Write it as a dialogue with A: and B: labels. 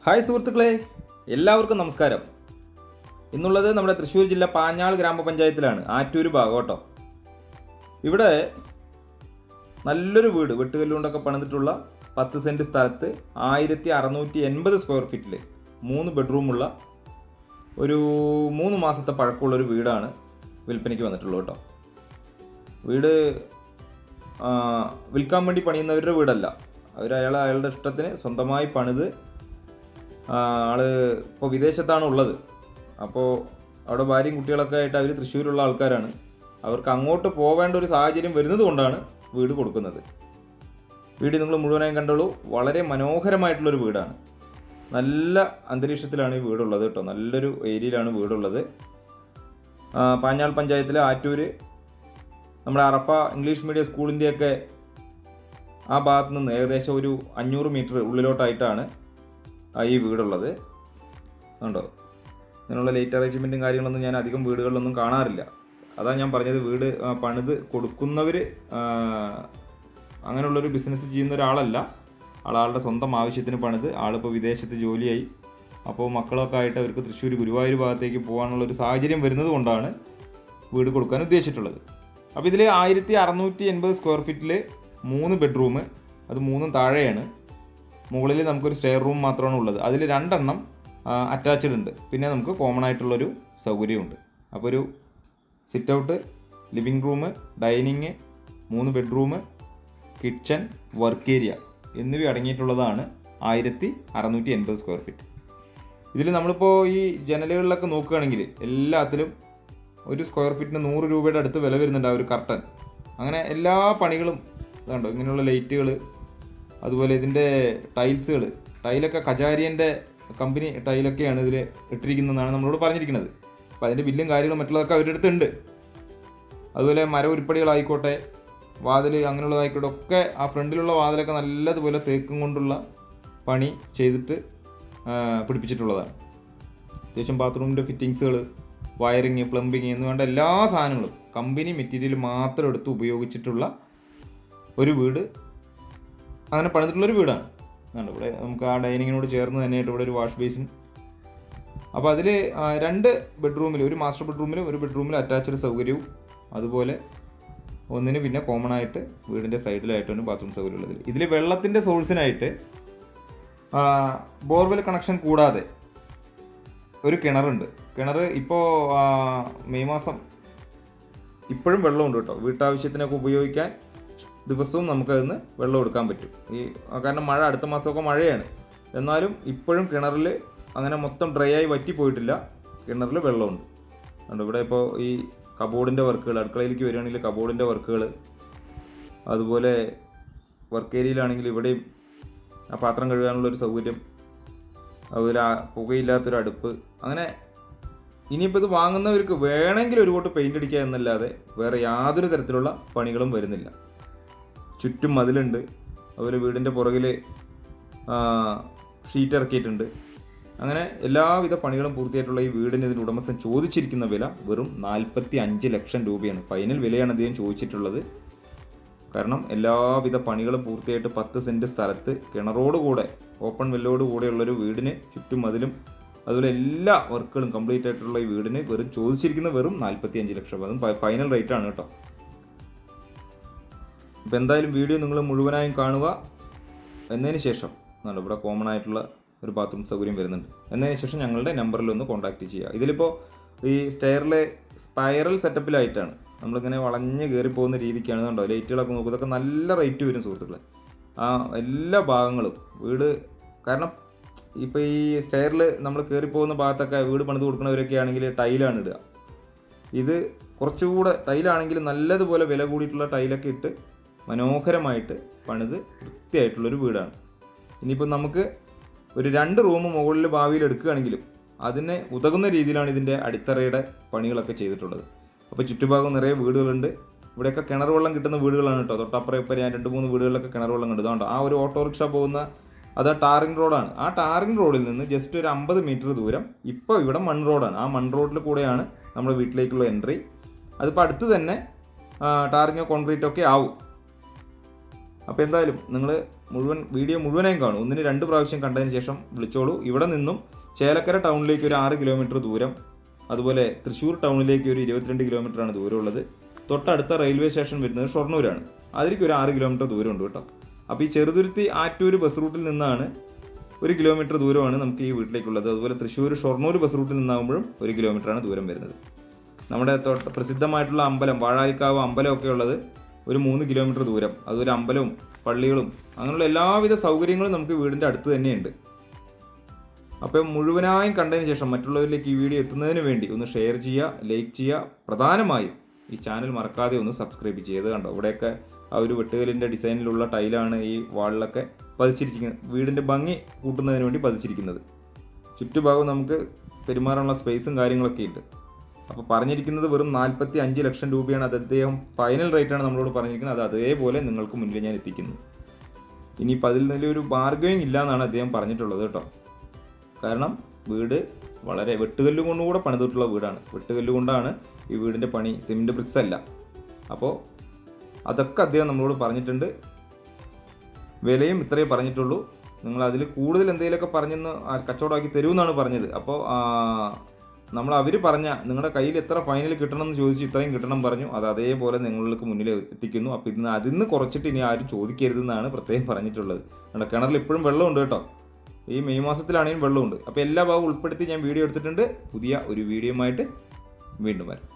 A: Hi സുഹൃത്തുക്കളെ, എല്ലാവർക്കും നമസ്കാരം. ഇന്നുള്ളത് നമ്മുടെ തൃശ്ശൂർ ജില്ല പാഞ്ഞാൾ ഗ്രാമപഞ്ചായത്തിലാണ്, ആറ്റൂർ ഭാഗം കേട്ടോ. ഇവിടെ നല്ലൊരു വീട് വെട്ടുകല്ലുകൊണ്ടൊക്കെ പണിതിട്ടുള്ള 10 സെൻറ്റ് സ്ഥലത്ത് 1680 സ്ക്വയർ ഫീറ്റിൽ 3 ബെഡ്റൂമുള്ള ഒരു 3 മാസത്തെ പഴക്കമുള്ളൊരു വീടാണ് വിൽപ്പനയ്ക്ക് വന്നിട്ടുള്ളത് കേട്ടോ. വീട് വിൽക്കാൻ വേണ്ടി പണിയുന്നവരുടെ വീടല്ല, അയാളുടെ ഇഷ്ടത്തിന് സ്വന്തമായി പണിത് ആള് ഇപ്പോൾ വിദേശത്താണ് ഉള്ളത്. അപ്പോൾ അവിടെ ഭാര്യയും കുട്ടികളൊക്കെ ആയിട്ട് അവർ തൃശ്ശൂരുള്ള ആൾക്കാരാണ്. അവർക്ക് അങ്ങോട്ട് പോവേണ്ട ഒരു സാഹചര്യം വരുന്നത് കൊണ്ടാണ് വീട് കൊടുക്കുന്നത്. വീട് നിങ്ങൾ മുഴുവനായും കണ്ടോളൂ. വളരെ മനോഹരമായിട്ടുള്ളൊരു വീടാണ്. നല്ല അന്തരീക്ഷത്തിലാണ് ഈ വീടുള്ളത് കേട്ടോ. നല്ലൊരു ഏരിയയിലാണ് വീടുള്ളത്. പാഞ്ഞാൾ പഞ്ചായത്തിലെ ആറ്റൂര് നമ്മുടെ അറഫ ഇംഗ്ലീഷ് മീഡിയം സ്കൂളിൻ്റെയൊക്കെ ആ ഭാഗത്ത് നിന്ന് ഏകദേശം ഒരു 500 മീറ്റർ ഉള്ളിലോട്ടായിട്ടാണ് ഈ വീടുള്ളത്. ഉണ്ടോ, ഇതിനുള്ള ലൈറ്റ് അറേഞ്ച്മെൻറ്റും കാര്യങ്ങളൊന്നും ഞാൻ അധികം വീടുകളിലൊന്നും കാണാറില്ല. അതാണ് ഞാൻ പറഞ്ഞത്, വീട് പണിത് കൊടുക്കുന്നവർ അങ്ങനെയുള്ളൊരു ബിസിനസ് ചെയ്യുന്ന ഒരാളല്ല. ആളുടെ സ്വന്തം ആവശ്യത്തിന് പണിത് ആളിപ്പോൾ വിദേശത്ത് ജോലിയായി. അപ്പോൾ മക്കളൊക്കെ ആയിട്ട് അവർക്ക് തൃശ്ശൂർ ഗുരുവായൂർ ഭാഗത്തേക്ക് പോകാനുള്ളൊരു സാഹചര്യം വരുന്നത് കൊണ്ടാണ് വീട് കൊടുക്കാൻ ഉദ്ദേശിച്ചിട്ടുള്ളത്. അപ്പോൾ ഇതിൽ 1680 സ്ക്വയർ ഫീറ്റിൽ 3 ബെഡ്റൂം, അത് 3 താഴെയാണ്. മുകളിൽ നമുക്കൊരു സ്റ്റെയർ റൂം മാത്രമാണ് ഉള്ളത്. അതിൽ 2 എണ്ണം അറ്റാച്ച്ഡ് ഉണ്ട്. പിന്നെ നമുക്ക് കോമൺ ആയിട്ടുള്ളൊരു സൗകര്യമുണ്ട്. അപ്പോൾ ഒരു sit out, living room, dining, 3 bedroom, kitchen, work area എന്നിവ അടങ്ങിയിട്ടുള്ളതാണ് 1680 സ്ക്വയർ ഫീറ്റ്. ഇതിൽ നമ്മളിപ്പോൾ ഈ ജനലുകളിലൊക്കെ നോക്കുകയാണെങ്കിൽ എല്ലാത്തിലും ഒരു സ്ക്വയർ ഫീറ്റിന് 100 രൂപയുടെ അടുത്ത് വില വരുന്നുണ്ട്. ആ ഒരു കർട്ടൻ, അങ്ങനെ എല്ലാ പണികളും ഇതുണ്ടോ, ഇങ്ങനെയുള്ള ലൈറ്റുകൾ, അതുപോലെ ഇതിൻ്റെ ടൈലൊക്കെ കജാരിയൻ്റെ കമ്പനി ടൈലൊക്കെയാണ് ഇതിൽ ഇട്ടിരിക്കുന്നതെന്നാണ് നമ്മളോട് പറഞ്ഞിരിക്കുന്നത്. അപ്പോൾ അതിൻ്റെ ബില്ലും കാര്യങ്ങളും മറ്റുള്ളതൊക്കെ അവരുടെ അടുത്തുണ്ട്. അതുപോലെ മര ഉരുപ്പടികളായിക്കോട്ടെ, വാതിൽ അങ്ങനെയുള്ളതായിക്കോട്ടെ, ഒക്കെ ആ ഫ്രണ്ടിലുള്ള വാതിലൊക്കെ നല്ലതുപോലെ തേക്കും കൊണ്ടുള്ള പണി ചെയ്തിട്ട് പിടിപ്പിച്ചിട്ടുള്ളതാണ്. അത്യാവശ്യം ബാത്റൂമിൻ്റെ ഫിറ്റിങ്സുകൾ, വയറിങ്, പ്ലംബിങ് എന്ന് വേണ്ട എല്ലാ സാധനങ്ങളും കമ്പനി മെറ്റീരിയൽ മാത്രം എടുത്ത് ഉപയോഗിച്ചിട്ടുള്ള ഒരു വീട്, അങ്ങനെ പണിതിട്ടുള്ളൊരു വീടാണ്. ഇവിടെ നമുക്ക് ആ ഡൈനിങ്ങിനോട് ചേർന്ന് തന്നെയായിട്ട് ഇവിടെ ഒരു വാഷ് ബേസിൻ. അപ്പോൾ അതിൽ 2 ബെഡ്റൂമിൽ, ഒരു മാസ്റ്റർ ബെഡ്റൂമിലും ഒരു ബെഡ്റൂമിൽ അറ്റാച്ച്ഡ് സൗകര്യവും, അതുപോലെ ഒന്നിന് പിന്നെ കോമൺ ആയിട്ട് വീടിൻ്റെ സൈഡിലായിട്ടാണ് ബാത്റൂം സൗകര്യം ഉള്ളത്. ഇതിൽ വെള്ളത്തിൻ്റെ സോഴ്സിനായിട്ട് ബോർവെൽ കണക്ഷൻ കൂടാതെ ഒരു കിണറുണ്ട്. കിണർ ഇപ്പോൾ മെയ് മാസം ഇപ്പോഴും വെള്ളമുണ്ട് കേട്ടോ. വീട്ടാവശ്യത്തിനൊക്കെ ഉപയോഗിക്കാൻ ദിവസവും നമുക്കതിന് വെള്ളം എടുക്കാൻ പറ്റും. കാരണം മഴ, അടുത്ത മാസമൊക്കെ മഴയാണ്. എന്നാലും ഇപ്പോഴും കിണറിൽ അങ്ങനെ മൊത്തം ഡ്രൈ ആയി വറ്റിപ്പോയിട്ടില്ല. കിണറിൽ വെള്ളമുണ്ട്. അതുകൊണ്ട് ഇവിടെ ഇപ്പോൾ ഈ കബോർഡിൻ്റെ വർക്കുകൾ, അടുക്കളയിലേക്ക് വരികയാണെങ്കിൽ കബോർഡിൻ്റെ വർക്കുകൾ, അതുപോലെ വർക്ക് ഏരിയയിലാണെങ്കിൽ ഇവിടെയും ആ പാത്രം കഴുകാനുള്ളൊരു സൗകര്യം, അതുപോലെ പുകയില്ലാത്തൊരു അടുപ്പ്. അങ്ങനെ ഇനിയിപ്പോൾ ഇത് വാങ്ങുന്നവർക്ക് വേണമെങ്കിൽ ഒരു കോട്ട് പെയിൻ്റ് അടിക്കുക എന്നല്ലാതെ വേറെ യാതൊരു തരത്തിലുള്ള പണികളും വരുന്നില്ല. ചുറ്റും മതിലുണ്ട്. അതുപോലെ വീടിൻ്റെ പുറകിൽ ഷീറ്റ് ഇറക്കിയിട്ടുണ്ട്. അങ്ങനെ എല്ലാവിധ പണികളും പൂർത്തിയായിട്ടുള്ള ഈ വീടിന് ഇതിന് ഉടമസ്ഥൻ ചോദിച്ചിരിക്കുന്ന വില വെറും 45 ലക്ഷം രൂപയാണ്. ഫൈനൽ വിലയാണ് അദ്ദേഹം ചോദിച്ചിട്ടുള്ളത്. കാരണം എല്ലാവിധ പണികളും പൂർത്തിയായിട്ട് 10 സെൻറ്റ് സ്ഥലത്ത് കിണറോടുകൂടെ, ഓപ്പൺ വെല്ലോടുകൂടെയുള്ളൊരു വീടിന് ചുറ്റും മതിലും അതുപോലെ എല്ലാ വർക്കുകളും കംപ്ലീറ്റ് ആയിട്ടുള്ള ഈ വീടിന് ചോദിച്ചിരിക്കുന്ന വെറും 45 ലക്ഷം. അതും ഫൈനൽ റേറ്റ് ആണ് കേട്ടോ. അപ്പോൾ എന്തായാലും വീഡിയോ നിങ്ങൾ മുഴുവനായും കാണുക. എന്നതിന് ശേഷം ഇവിടെ കോമൺ ആയിട്ടുള്ള ഒരു ബാത്റൂം സൗകര്യം വരുന്നുണ്ട്. എന്നതിന് ശേഷം ഞങ്ങളുടെ നമ്പറിലൊന്ന് കോൺടാക്റ്റ് ചെയ്യുക. ഇതിലിപ്പോൾ ഈ സ്റ്റെയറിലെ സ്പൈറൽ സെറ്റപ്പിലായിട്ടാണ്, നമ്മളിങ്ങനെ വളഞ്ഞ് കയറി പോകുന്ന രീതിക്കാണ്. കണ്ടോ, ലൈറ്റുകളൊക്കെ നോക്കും. ഇതൊക്കെ നല്ല റേറ്റ് വരും സുഹൃത്തുക്കളെ. എല്ലാ ഭാഗങ്ങളും വീട്, കാരണം ഇപ്പോൾ ഈ സ്റ്റെയറിൽ നമ്മൾ കയറി പോകുന്ന ഭാഗത്തൊക്കെ വീട് പണിത് കൊടുക്കുന്നവരൊക്കെ ആണെങ്കിൽ ടൈലാണ് ഇടുക. ഇത് കുറച്ചുകൂടെ ടൈലാണെങ്കിൽ നല്ലതുപോലെ വില കൂടിയിട്ടുള്ള ടൈലൊക്കെ ഇട്ട് മനോഹരമായിട്ട് പണിത് വൃത്തിയായിട്ടുള്ളൊരു വീടാണ്. ഇനിയിപ്പോൾ നമുക്ക് ഒരു 2 റൂം മുകളിൽ ഭാവിയിൽ എടുക്കുകയാണെങ്കിലും അതിന് ഉതകുന്ന രീതിയിലാണ് ഇതിൻ്റെ അടിത്തറയുടെ പണികളൊക്കെ ചെയ്തിട്ടുള്ളത്. അപ്പോൾ ചുറ്റുഭാഗം നിറയെ വീടുകളുണ്ട്. ഇവിടെയൊക്കെ കിണർ വെള്ളം കിട്ടുന്ന വീടുകളാണ് കേട്ടോ. തൊട്ടപ്പുറം ഇപ്പോൾ ഞാൻ 2-3 വീടുകളിലൊക്കെ കിണർ വെള്ളം കണ്ടു. അതുകൊണ്ട് ആ ഒരു ഓട്ടോറിക്ഷ പോകുന്ന അത് ടാറിംഗ് റോഡാണ്. ആ ടാറിംഗ് റോഡിൽ നിന്ന് ജസ്റ്റ് ഒരു 50 മീറ്റർ ദൂരം ഇപ്പോൾ ഇവിടെ മൺ റോഡാണ്. ആ മൺ റോഡിൽ കൂടെയാണ് നമ്മുടെ വീട്ടിലേക്കുള്ള എൻട്രി. അതിപ്പോൾ അടുത്ത് തന്നെ ടാറിങ്ങോ കോൺക്രീറ്റോ ഒക്കെ ആവും. അപ്പോൾ എന്തായാലും നിങ്ങൾ വീഡിയോ മുഴുവനായും കാണും. 1-2 പ്രാവശ്യം കണ്ടതിന് ശേഷം വിളിച്ചോളൂ. ഇവിടെ നിന്നും ചേലക്കര ടൗണിലേക്ക് ഒരു 6 കിലോമീറ്റർ ദൂരം, അതുപോലെ തൃശ്ശൂർ ടൗണിലേക്ക് ഒരു 22 കിലോമീറ്ററാണ് ദൂരമുള്ളത്. തൊട്ടടുത്ത റെയിൽവേ സ്റ്റേഷൻ വരുന്നത് ഷൊർണൂരാണ്. അതിലേക്ക് ഒരു 6 കിലോമീറ്റർ ദൂരമുണ്ട് കേട്ടോ. അപ്പോൾ ഈ ചെറുതുരുത്തി ആറ്റൂർ ബസ് റൂട്ടിൽ നിന്നാണ് 1 കിലോമീറ്റർ ദൂരമാണ് നമുക്ക് ഈ വീട്ടിലേക്കുള്ളത്. അതുപോലെ തൃശ്ശൂർ ഷൊർണൂർ ബസ് റൂട്ടിൽ നിന്നാകുമ്പോഴും 1 കിലോമീറ്ററാണ് ദൂരം വരുന്നത്. നമ്മുടെ പ്രസിദ്ധമായിട്ടുള്ള അമ്പലം വാഴാലിക്കാവ് അമ്പലമൊക്കെ ഉള്ളത് ഒരു 3 കിലോമീറ്റർ ദൂരം. അതുപോലെ അമ്പലവും പള്ളികളും അങ്ങനെയുള്ള എല്ലാവിധ സൗകര്യങ്ങളും നമുക്ക് വീടിൻ്റെ അടുത്ത് തന്നെയുണ്ട്. അപ്പോൾ മുഴുവനായും കണ്ടതിന് ശേഷം മറ്റുള്ളവരിലേക്ക് ഈ വീഡിയോ എത്തുന്നതിന് വേണ്ടി ഒന്ന് ഷെയർ ചെയ്യുക, ലൈക്ക് ചെയ്യുക. പ്രധാനമായും ഈ ചാനൽ മറക്കാതെ ഒന്ന് സബ്സ്ക്രൈബ് ചെയ്ത് കണ്ടോ. ഇവിടെയൊക്കെ ആ ഒരു വെട്ടുകല്ലിൻ്റെ ഡിസൈനിലുള്ള ടൈലാണ് ഈ വാളിലൊക്കെ പതിച്ചിരിക്കുന്നത്. വീടിൻ്റെ ഭംഗി കൂട്ടുന്നതിന് വേണ്ടി പതിച്ചിരിക്കുന്നത്. ചുറ്റുഭാഗം നമുക്ക് പെരുമാറാനുള്ള സ്പേസും കാര്യങ്ങളൊക്കെ ഉണ്ട്. അപ്പോൾ പറഞ്ഞിരിക്കുന്നത് വെറും 45 ലക്ഷം രൂപയാണ്. അത് അദ്ദേഹം ഫൈനൽ റേറ്റാണ് നമ്മളോട് പറഞ്ഞിരിക്കുന്നത്. അത് അതേപോലെ നിങ്ങൾക്ക് മുന്നിൽ ഞാൻ എത്തിക്കുന്നു. ഇനിയിപ്പോൾ അതിൽ നിന്നൊരു ബാർഗയിങ് ഇല്ല എന്നാണ് അദ്ദേഹം പറഞ്ഞിട്ടുള്ളത് കേട്ടോ. കാരണം വീട് വളരെ വെട്ടുകല്ല് കൊണ്ടുകൂടെ പണിതിട്ടുള്ള വീടാണ്. വെട്ടുകല്ല് കൊണ്ടാണ് ഈ വീടിൻ്റെ പണി, സിമെൻറ്റ് ബ്രിക്സ് അല്ല. അപ്പോൾ അതൊക്കെ അദ്ദേഹം നമ്മളോട് പറഞ്ഞിട്ടുണ്ട്. വിലയും ഇത്രയേ പറഞ്ഞിട്ടുള്ളൂ. നിങ്ങൾ അതിൽ കൂടുതൽ എന്തെങ്കിലുമൊക്കെ പറഞ്ഞെന്ന് കച്ചവടമാക്കി തരുമെന്നാണ് പറഞ്ഞത്. അപ്പോൾ അവർ പറഞ്ഞ നിങ്ങളുടെ കയ്യിൽ എത്ര ഫൈനൽ കിട്ടണം എന്ന് ചോദിച്ചു, ഇത്രയും കിട്ടണം പറഞ്ഞു. അത് അതേപോലെ നിങ്ങൾക്ക് മുന്നിൽ എത്തിക്കുന്നു. അപ്പോൾ അതിൽ നിന്ന് കുറച്ചിട്ട് ഇനി ആരും ചോദിക്കരുതെന്നാണ് പ്രത്യേകം പറഞ്ഞിട്ടുള്ളത്. നമ്മുടെ കിണറിൽ ഇപ്പോഴും വെള്ളമുണ്ട് കേട്ടോ. ഈ മെയ് മാസത്തിലാണെങ്കിലും വെള്ളമുണ്ട്. അപ്പോൾ എല്ലാ ഭാഗവും ഉൾപ്പെടുത്തി ഞാൻ വീഡിയോ എടുത്തിട്ടുണ്ട്. പുതിയ ഒരു വീഡിയോയുമായിട്ട് വീണ്ടും വരാം.